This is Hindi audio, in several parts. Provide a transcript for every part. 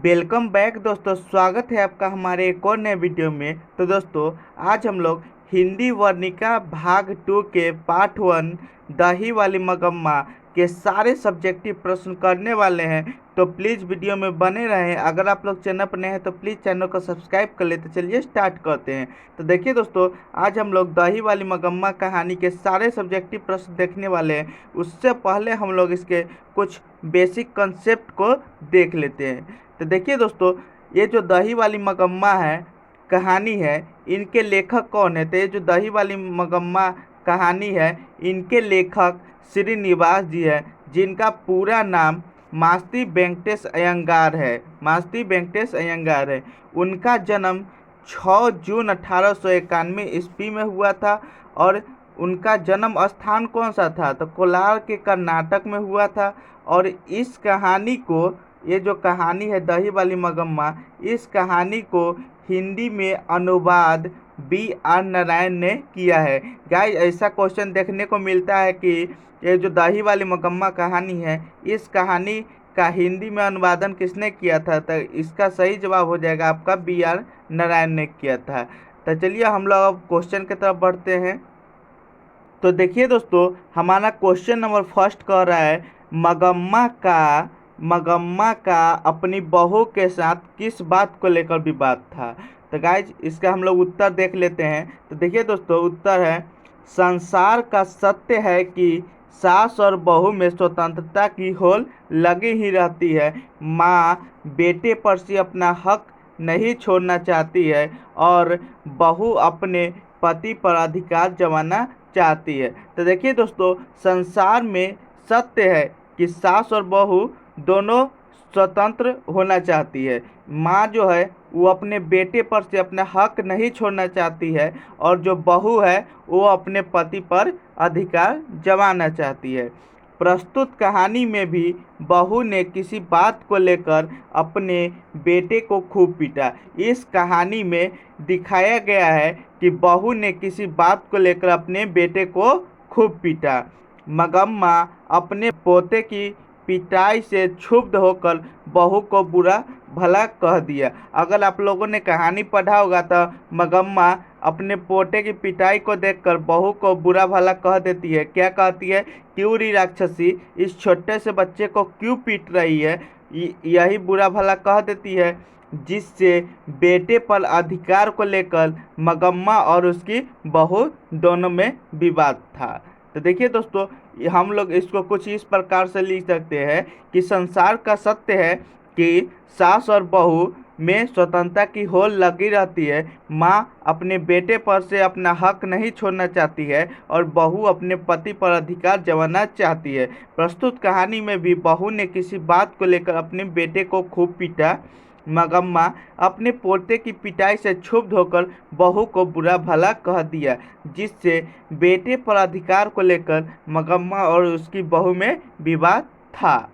वेलकम बैक दोस्तों, स्वागत है आपका हमारे एक और नए वीडियो में। तो दोस्तों आज हम लोग हिंदी वर्णिका भाग 2 के पार्ट 1 दही वाली मगम्मा के सारे सब्जेक्टिव प्रश्न करने वाले हैं। तो प्लीज़ वीडियो में बने रहें। अगर आप लोग चैनल पर नए हैं तो प्लीज़ चैनल को सब्सक्राइब कर ले। तो चलिए स्टार्ट करते हैं। तो देखिए दोस्तों, आज हम लोग दही वाली मगम्मा कहानी के सारे सब्जेक्टिव प्रश्न देखने वाले हैं। उससे पहले हम लोग इसके कुछ बेसिक कंसेप्ट को देख लेते हैं। तो देखिए दोस्तों, ये जो दही वाली मगम्मा है कहानी है, इनके लेखक कौन है? तो ये जो दही वाली मगम्मा कहानी है, इनके लेखक श्रीनिवास जी है, जिनका पूरा नाम मास्ती वेंकटेश अयंगार है। मास्ती वेंकटेश अयंगार है। उनका जन्म 6 जून 1891 ईस्वी में हुआ था। और उनका जन्म स्थान कौन सा था? तो कोलार के कर्नाटक में हुआ था। और इस कहानी को, ये जो कहानी है दही वाली मगम्मा, इस कहानी को हिंदी में अनुवाद B.R. नारायण ने किया है। गाइस, ऐसा क्वेश्चन देखने को मिलता है कि ये जो दही वाली मगम्मा कहानी है, इस कहानी का हिंदी में अनुवादन किसने किया था? तो इसका सही जवाब हो जाएगा आपका B.R. नारायण ने किया था। तो चलिए हम लोग अब क्वेश्चन की तरफ बढ़ते हैं। तो देखिए दोस्तों, हमारा क्वेश्चन नंबर फर्स्ट कह रहा है, मगम्मा का अपनी बहू के साथ किस बात को लेकर विवाद था? तो गाइज इसका हम लोग उत्तर देख लेते हैं। तो देखिए दोस्तों, उत्तर है, संसार का सत्य है कि सास और बहू में स्वतंत्रता की होल लगी ही रहती है। माँ बेटे पर से अपना हक नहीं छोड़ना चाहती है और बहू अपने पति पर अधिकार जमाना चाहती है। तो देखिए दोस्तों, संसार में सत्य है कि सास और बहू दोनों स्वतंत्र होना चाहती है। माँ जो है वो अपने बेटे पर से अपना हक नहीं छोड़ना चाहती है, और जो बहू है वो अपने पति पर अधिकार जमाना चाहती है। प्रस्तुत कहानी में भी बहू ने किसी बात को लेकर अपने बेटे को खूब पीटा। इस कहानी में दिखाया गया है कि बहू ने किसी बात को लेकर अपने बेटे को खूब पीटा। मगम्मा अपने पोते की पिटाई से क्षुब्ध होकर बहू को बुरा भला कह दिया। अगर आप लोगों ने कहानी पढ़ा होगा तो मगम्मा अपने पोते की पिटाई को देखकर बहू को बुरा भला कह देती है। क्या कहती है? क्यों री राक्षसी, इस छोटे से बच्चे को क्यों पीट रही है? यही बुरा भला कह देती है, जिससे बेटे पर अधिकार को लेकर मगम्मा और उसकी बहू दोनों में विवाद था। तो देखिए दोस्तों, हम लोग इसको कुछ इस प्रकार से लिख सकते हैं कि संसार का सत्य है कि सास और बहू में स्वतंत्रता की होल लगी रहती है। माँ अपने बेटे पर से अपना हक नहीं छोड़ना चाहती है और बहू अपने पति पर अधिकार जमाना चाहती है। प्रस्तुत कहानी में भी बहू ने किसी बात को लेकर अपने बेटे को खूब पीटा। मगम्मा अपने पोते की पिटाई से क्षुब्ध होकर बहू को बुरा भला कह दिया, जिससे बेटे पर अधिकार को लेकर मगम्मा और उसकी बहू में विवाद था।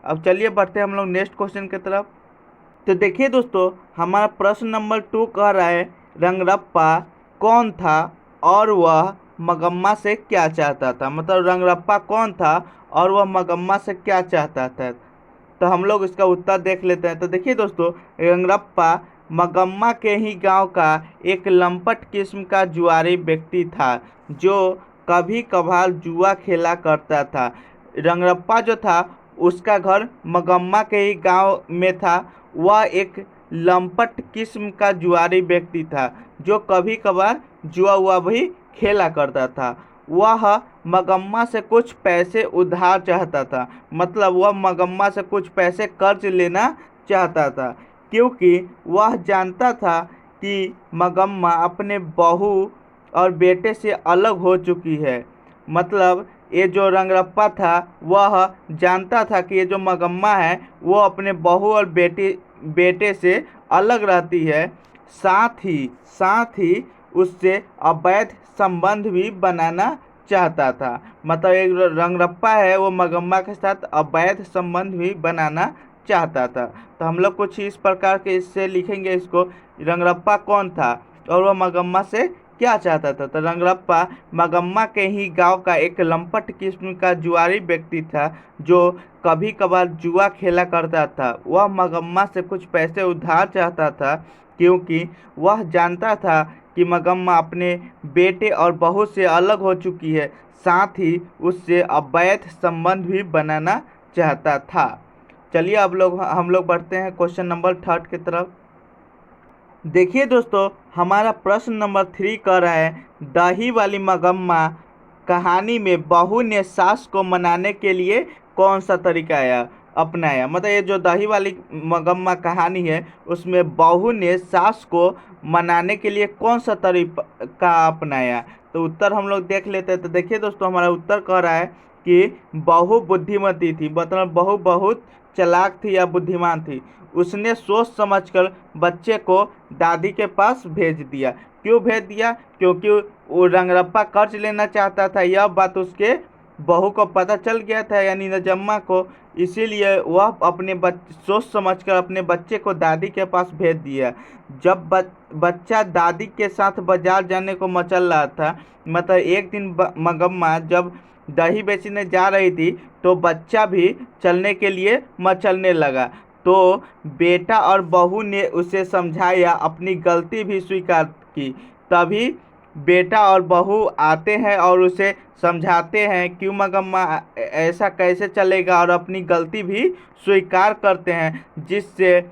अब चलिए बढ़ते हैं हम लोग नेक्स्ट क्वेश्चन की तरफ। तो देखिए दोस्तों, हमारा प्रश्न नंबर 2 कह रहा है, रंगरप्पा कौन था और वह मगम्मा से क्या चाहता था? मतलब रंगरप्पा कौन था और वह मगम्मा से क्या चाहता था? तो हम लोग इसका उत्तर देख लेते हैं। तो देखिए दोस्तों, रंगरप्पा मगम्मा के ही गांव का एक लंपट किस्म का जुआरी व्यक्ति था, जो कभी कभार जुआ खेला करता था। रंगरप्पा जो था उसका घर मगम्मा के ही गांव में था। वह एक लंपट किस्म का जुआरी व्यक्ति था, जो कभी कभार जुआ हुआ भी खेला करता था। वह मगम्मा से कुछ पैसे उधार चाहता था। मतलब वह मगम्मा से कुछ पैसे कर्ज लेना चाहता था, क्योंकि वह जानता था कि मगम्मा अपने बहू और बेटे से अलग हो चुकी है। मतलब ये जो रंगरप्पा था वह जानता था कि ये जो मगम्मा है वो अपने बहू और बेटे से अलग रहती है। साथ ही उससे अवैध संबंध भी बनाना चाहता था। मतलब एक रंगरप्पा है वो मगम्मा के साथ अवैध संबंध भी बनाना चाहता था। तो हम लोग कुछ इस प्रकार के इससे लिखेंगे इसको, रंगरप्पा कौन था और वह मगम्मा से क्या चाहता था? तो रंगरप्पा मगम्मा के ही गांव का एक लंपट किस्म का जुआरी व्यक्ति था जो कभी कभार जुआ खेला करता था। वह मगम्मा से कुछ पैसे उधार चाहता था क्योंकि वह जानता था कि मगम्मा अपने बेटे और बहू से अलग हो चुकी है, साथ ही उससे अवैध संबंध भी बनाना चाहता था। चलिए अब हम लोग बढ़ते हैं क्वेश्चन नंबर 3 की तरफ। देखिए दोस्तों, हमारा प्रश्न नंबर 3 कह रहा है, दही वाली मगम्मा कहानी में बहू ने सास को मनाने के लिए कौन सा तरीका अपनाया। मतलब ये जो दही वाली मगम्मा कहानी है उसमें बहू ने सास को मनाने के लिए कौन सा तरीका अपनाया। तो उत्तर हम लोग देख लेते हैं। तो देखिए दोस्तों, हमारा उत्तर कह रहा है कि बहू बुद्धिमती थी, मतलब बहू बहुत चालाक थी या बुद्धिमान थी। उसने सोच समझकर बच्चे को दादी के पास भेज दिया। क्यों भेज दिया? क्योंकि वो रंगरप्पा कर्ज लेना चाहता था। यह बात उसके बहू को पता चल गया था, यानी नजम्मा को। इसीलिए वह अपने सोच समझकर अपने बच्चे को दादी के पास भेज दिया। जब बच्चा दादी के साथ बाजार जाने को मचल रहा था, मतलब एक दिन मगम्मा जब दही बेचने जा रही थी तो बच्चा भी चलने के लिए मचलने लगा। तो बेटा और बहू ने उसे समझाया, अपनी गलती भी स्वीकार की। तभी बेटा और बहू आते हैं और उसे समझाते हैं क्यों मगम्मा ऐसा कैसे चलेगा, और अपनी गलती भी स्वीकार करते हैं, जिससे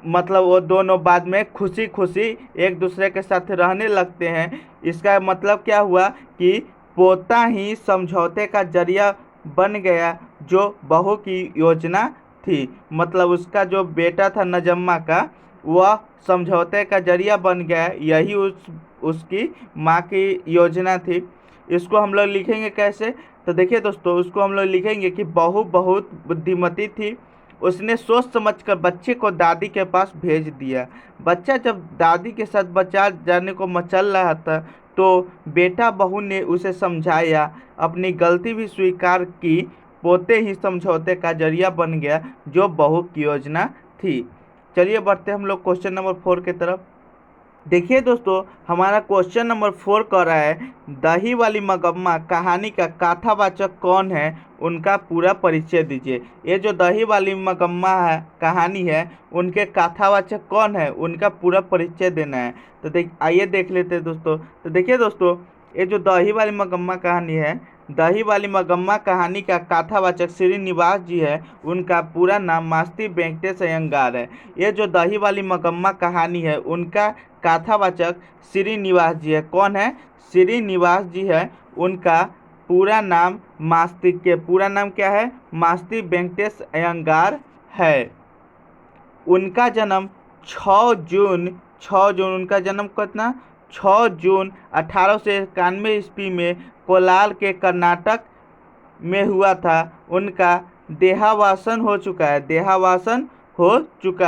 मतलब वो दोनों बाद में खुशी खुशी एक दूसरे के साथ रहने लगते हैं। इसका मतलब क्या हुआ कि पोता ही समझौते का जरिया बन गया, जो बहू की योजना थी। मतलब उसका जो बेटा था नजम्मा का, वह समझौते का जरिया बन गया। यही उसकी माँ की योजना थी। इसको हम लोग लिखेंगे कैसे? तो देखिए दोस्तों, उसको हम लोग लिखेंगे कि बहू बहुत बुद्धिमती थी। उसने सोच समझकर बच्चे को दादी के पास भेज दिया। बच्चा जब दादी के साथ बाजार जाने को मचल रहा था तो बेटा बहू ने उसे समझाया, अपनी गलती भी स्वीकार की। पोते ही समझौते का जरिया बन गया, जो बहू की योजना थी। चलिए बढ़ते हम लोग क्वेश्चन नंबर 4 की तरफ। देखिए दोस्तों, हमारा क्वेश्चन नंबर 4 कह रहा है, दही वाली मगम्मा कहानी का कथावाचक कौन है, उनका पूरा परिचय दीजिए। ये जो दही वाली मगम्मा है कहानी है, उनके कथावाचक कौन है, उनका पूरा परिचय देना है। तो आइए देख लेते हैं दोस्तों। तो देखिए दोस्तों, ये जो दही वाली मगम्मा कहानी है, दही वाली मगम्मा कहानी का कथावाचक श्रीनिवास जी है। उनका पूरा नाम मास्ती वेंकटेश अयंगार है। ये जो दही वाली मगम्मा कहानी है, उनका कथावाचक श्रीनिवास जी है। कौन है? श्रीनिवास जी है। उनका पूरा नाम पूरा नाम क्या है? मास्ती वेंकटेश अयंगार है। उनका जन्म 6 जून उनका जन्म कितना? 6 जून 1891 ईस्वी में कोलार के कर्नाटक में हुआ था। उनका देहावासन हो चुका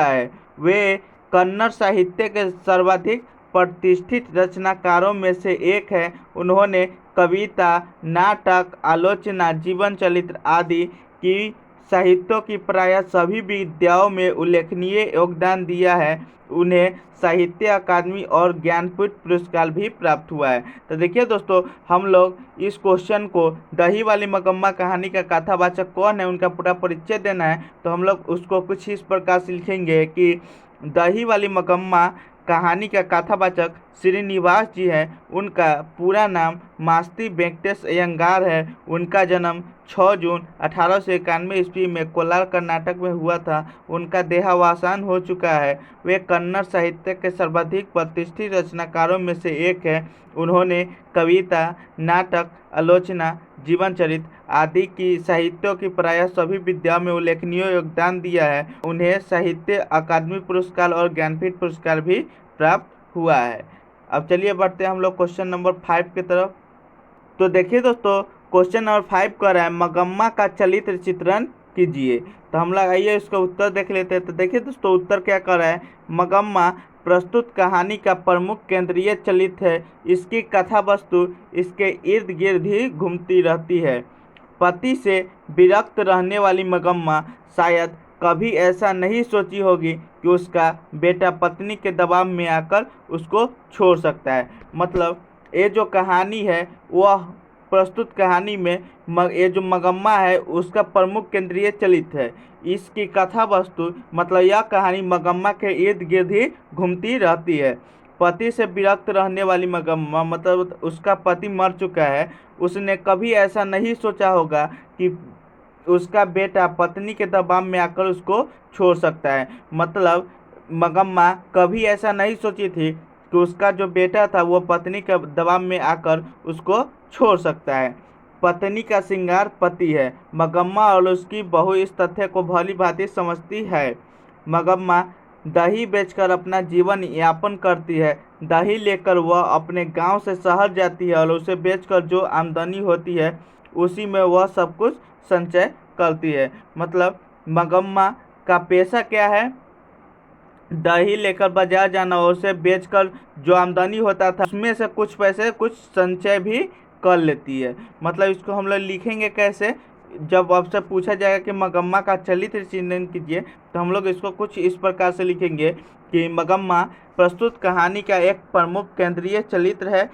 है। वे कन्नड़ साहित्य के सर्वाधिक प्रतिष्ठित रचनाकारों में से एक है। उन्होंने कविता, नाटक, आलोचना, जीवन चरित्र आदि की साहित्यों की प्राय सभी विधाओं में उल्लेखनीय योगदान दिया है। उन्हें साहित्य अकादमी और ज्ञानपीठ पुरस्कार भी प्राप्त हुआ है। तो देखिए दोस्तों, हम लोग इस क्वेश्चन को दही वाली मगम्मा कहानी का कथावाचक कौन है, उनका पूरा परिचय देना है। तो हम लोग उसको कुछ इस प्रकार से लिखेंगे कि दही वाली मगम्मा कहानी का कथावाचक श्रीनिवास जी है। उनका पूरा नाम मास्ती वेंकटेश अयंगार है। उनका जन्म 6 जून 1891 ईस्वी में कोलार कर्नाटक में हुआ था। उनका देहावसान हो चुका है। वे कन्नड़ साहित्य के सर्वाधिक प्रतिष्ठित रचनाकारों में से एक है। उन्होंने कविता, नाटक, आलोचना, जीवन चरित्र आदि की साहित्यों की प्राय सभी विधाओं में उल्लेखनीय योगदान दिया है। उन्हें साहित्य अकादमी पुरस्कार और ज्ञानपीठ पुरस्कार भी प्राप्त हुआ है। अब चलिए बढ़ते हैं हम लोग क्वेश्चन नंबर 5 की तरफ। तो देखिए दोस्तों, क्वेश्चन नंबर 5 कर रहा है, मगम्मा का चरित्र चित्रण कीजिए। तो हम लोग आइए इसका उत्तर देख लेते हैं। तो देखिए दोस्तों, उत्तर क्या कर रहा है, मगम्मा प्रस्तुत कहानी का प्रमुख केंद्रीय चरित्र है। इसकी कथा वस्तु इसके इर्द गिर्द ही घूमती रहती है। पति से विरक्त रहने वाली मगम्मा शायद कभी ऐसा नहीं सोची होगी कि उसका बेटा पत्नी के दबाव में आकर उसको छोड़ सकता है। मतलब ये जो कहानी है वह प्रस्तुत कहानी में ये जो मगम्मा है उसका प्रमुख केंद्रीय चरित्र है। इसकी कथा वस्तु मतलब यह कहानी मगम्मा के इर्द गिर्द ही घूमती रहती है। पति से विरक्त रहने वाली मगम्मा मतलब उसका पति मर चुका है। उसने कभी ऐसा नहीं सोचा होगा कि उसका बेटा पत्नी के दबाव में आकर उसको छोड़ सकता है। मतलब मगम्मा कभी ऐसा नहीं सोची थी कि उसका जो बेटा था वो पत्नी के दबाव में आकर उसको छोड़ सकता है। पत्नी का श्रृंगार पति है। मगम्मा और उसकी बहू इस तथ्य को भली भांति समझती है। मगम्मा दही बेचकर अपना जीवन यापन करती है। दही लेकर वह अपने गांव से शहर जाती है और उसे बेचकर जो आमदनी होती है उसी में वह सब कुछ संचय करती है। मतलब मगम्मा का पेशा क्या है? दही लेकर बाजार जाना और उसे बेचकर जो आमदनी होता था उसमें से कुछ पैसे कुछ संचय भी कर लेती है। मतलब इसको हम लोग लिखेंगे कैसे? जब आपसे पूछा जाएगा कि मगम्मा का चरित्र चित्रण कीजिए तो हम लोग इसको कुछ इस प्रकार से लिखेंगे कि मगम्मा प्रस्तुत कहानी का एक प्रमुख केंद्रीय चरित्र है।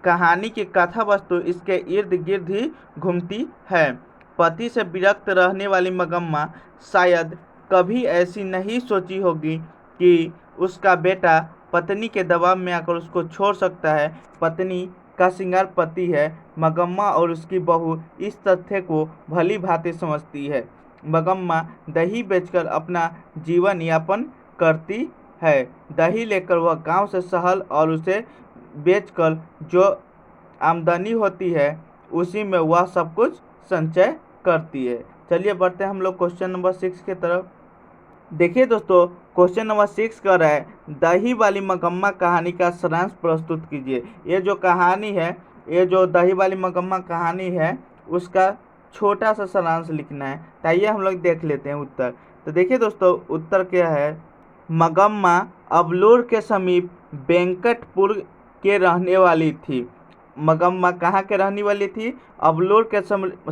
कहानी की कथा वस्तु इसके इर्द गिर्द ही घूमती है। पति से विरक्त रहने वाली मगम्मा शायद कभी ऐसी नहीं सोची होगी कि उसका बेटा पत्नी के दबाव में आकर उसको छोड़ सकता है। पत्नी का श्रृंगार पति है। मगम्मा और उसकी बहू इस तथ्य को भली भांति समझती है। मगम्मा दही बेचकर अपना जीवन यापन करती है। दही लेकर वह गांव से शहर और उसे बेचकर जो आमदनी होती है उसी में वह सब कुछ संचय करती है। चलिए बढ़ते हैं हम लोग क्वेश्चन नंबर 6 की तरफ। देखिए दोस्तों, क्वेश्चन नंबर 6 कर रहा है दही वाली मगम्मा कहानी का सारांश प्रस्तुत कीजिए। ये जो कहानी है, ये जो दही वाली मगम्मा कहानी है उसका छोटा सा सारांश लिखना है। तो आइए हम लोग देख लेते हैं उत्तर। तो देखिए दोस्तों, उत्तर क्या है? मगम्मा अबलूर के समीप वेंकटपुर के रहने वाली थी। मगम्मा कहाँ के रहने वाली थी? अबलूर के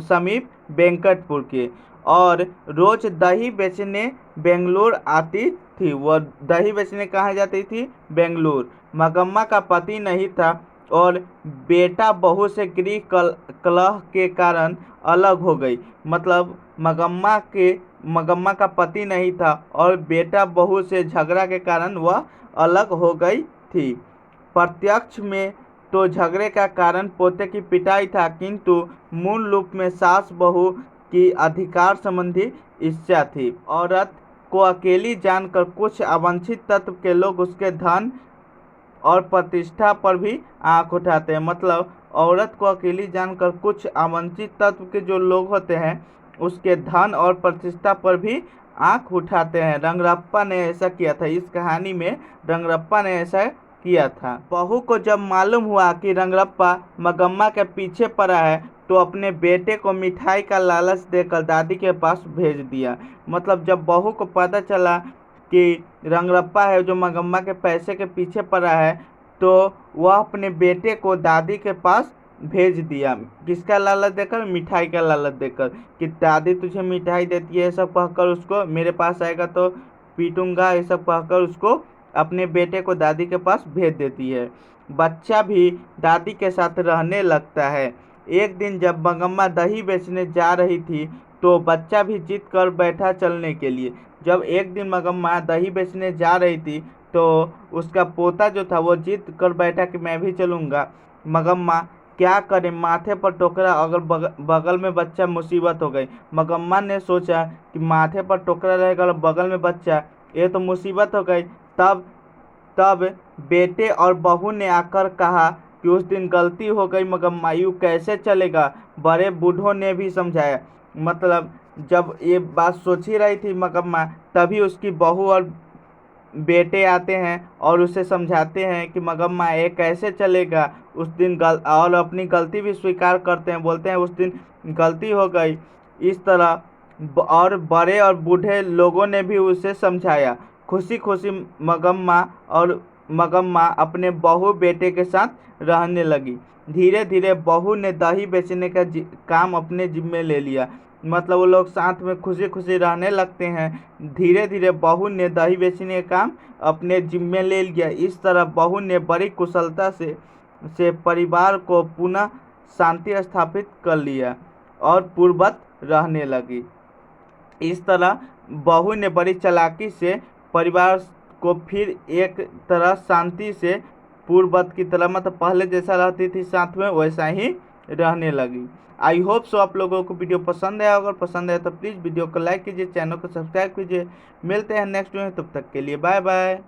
समीप वेंकटपुर के। और रोज दही बेचने बेंगलोर आती थी। वह दही बेचने कहाँ जाती थी? बेंगलोर। मगम्मा का पति नहीं था और बेटा बहू से गृह कलह के कारण अलग हो गई। मतलब मगम्मा का पति नहीं था और बेटा बहू से झगड़ा के कारण वह अलग हो गई थी। प्रत्यक्ष में तो झगड़े का कारण पोते की पिटाई था, किंतु मूल रूप में सास बहू की अधिकार संबंधी इच्छा थी। औरत को अकेली जानकर कुछ अवांछित तत्व के लोग उसके धन और प्रतिष्ठा पर भी आंख उठाते हैं। मतलब औरत को अकेली जानकर कुछ अवांछित तत्व के जो लोग होते हैं उसके धन और प्रतिष्ठा पर भी आंख उठाते हैं। रंगरप्पा ने ऐसा किया था। इस कहानी में रंगरप्पा ने ऐसा किया था। बहू को जब मालूम हुआ कि रंगरप्पा मगम्मा के पीछे पड़ा है तो अपने बेटे को मिठाई का लालच देकर दादी के पास भेज दिया। मतलब जब बहू को पता चला कि रंगरप्पा है जो मगम्मा के पैसे के पीछे पड़ा है तो वह अपने बेटे को दादी के पास भेज दिया। किसका लालच देकर? मिठाई का लालच देकर कि दादी तुझे मिठाई देती है, सब कहकर उसको मेरे पास आएगा तो पीटूंगा, ये सब कहकर उसको अपने बेटे को दादी के पास भेज देती है। बच्चा भी दादी के साथ रहने लगता है। एक दिन जब मगम्मा दही बेचने जा रही थी तो बच्चा भी जिद कर बैठा चलने के लिए। जब एक दिन मगम्मा दही बेचने जा रही थी तो उसका पोता जो था वो जिद कर बैठा कि मैं भी चलूँगा। मगम्मा क्या करे, माथे पर टोकरा, अगर बगल में बच्चा, मुसीबत हो गई। मगम्मा ने सोचा कि माथे पर टोकरा रहेगा और बगल में बच्चा, ये तो मुसीबत हो गई। तब बेटे और बहू ने आकर कहा कि उस दिन गलती हो गई मगम्मा, यूँ कैसे चलेगा। बड़े बूढ़ों ने भी समझाया। मतलब जब ये बात सोच ही रही थी मगम्मा तभी उसकी बहू और बेटे आते हैं और उसे समझाते हैं कि मगम्मा ये कैसे चलेगा। उस दिन और अपनी गलती भी स्वीकार करते हैं, बोलते हैं उस दिन गलती हो गई। इस तरह और बड़े और बूढ़े लोगों ने भी उसे समझाया। खुशी खुशी मगम्मा अपने बहू बेटे के साथ रहने लगी। धीरे धीरे बहू ने दही बेचने का काम अपने जिम्मे ले लिया। मतलब वो लोग साथ में खुशी खुशी रहने लगते हैं। धीरे धीरे बहू ने दही बेचने का काम अपने जिम्मे ले लिया। इस तरह बहू ने बड़ी कुशलता से से परिवार को पुनः शांति स्थापित कर लिया और पूर्ववत रहने लगी। इस तरह बहू ने बड़ी चालाकी से परिवार को फिर एक तरह शांति से पूर्ववत की तरह, मतलब पहले जैसा रहती थी साथ में वैसा ही रहने लगी। आई होप सो आप लोगों को वीडियो पसंद आया। अगर पसंद आया तो प्लीज़ वीडियो को लाइक कीजिए, चैनल को सब्सक्राइब कीजिए। मिलते हैं नेक्स्ट वीडियो में, तब तक के लिए बाय बाय।